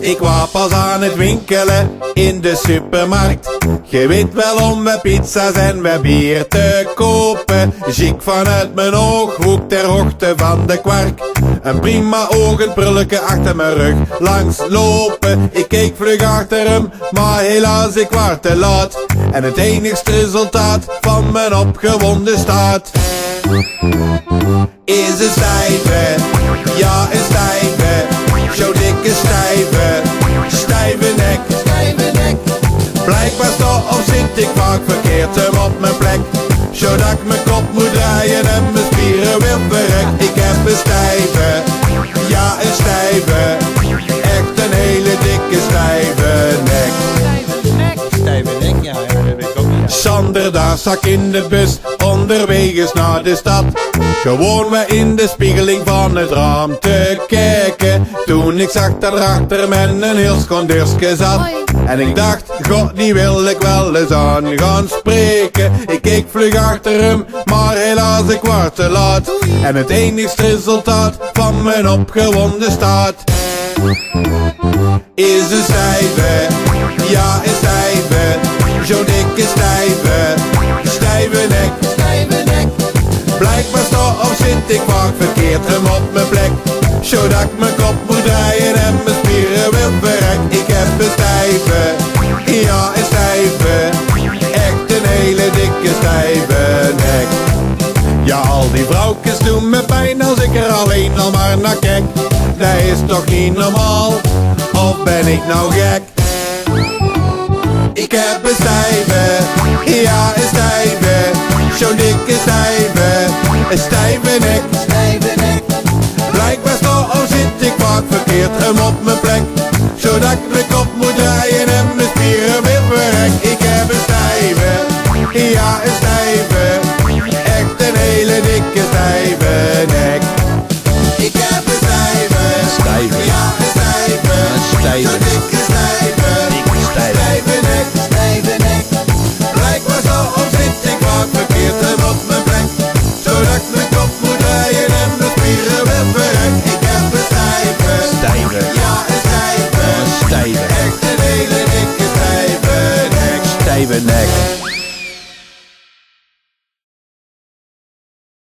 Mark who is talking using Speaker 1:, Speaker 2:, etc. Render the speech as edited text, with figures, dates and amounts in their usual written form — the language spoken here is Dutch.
Speaker 1: Ik was pas aan het winkelen in de supermarkt. Je weet wel om we pizza's en we bier te kopen. Ziek vanuit mijn ooghoek ter hoogte van de kwark. Een prima ogenprulleke achter mijn rug langs lopen. Ik keek vlug achter hem, maar helaas ik was te laat. En het enigste resultaat van mijn opgewonden staat is een stijve, ja een stijve, zo dikke stijve, stijve nek. Blijkbaar sta of zit ik vaak verkeerd hem op mijn plek, zodat ik mijn kop moet draaien en mijn spieren weer verrek. Ik heb een stijve, ja een stijve, echt een hele dikke stijve nek.
Speaker 2: Stijve nek, ja, dat weet ik ook niet.
Speaker 1: Sander daar stak in de bus, onderweg is naar de stad. Gewoon maar in de spiegeling van het raam te kijken. Toen ik zag dat erachter met een heel schoon deurske zat. En ik dacht, god die wil ik wel eens aan gaan spreken. Ik keek vlug achter hem, maar helaas ik was te laat. En het enigste resultaat van mijn opgewonden staat is een stijve, ja een stijve, zo dikke stijve, stijve nek. Blijkbaar sta of zit ik vaak verkeerd hem op mijn plek, zodat ik mijn kop moet draaien en mijn spieren weer verrek. Ik heb een stijve, ja een stijve, echt een hele dikke stijve nek. Ja, al die vrouwtjes doen me pijn als ik er alleen al maar naar kijk. Dat is toch niet normaal, of ben ik nou gek? Ik heb een stijve, ja een stijve, zo'n dikke stijve, een stijve nek. Blijkbaar sta of zit ik vaak verkeerd hem op mijn plek, zodat ik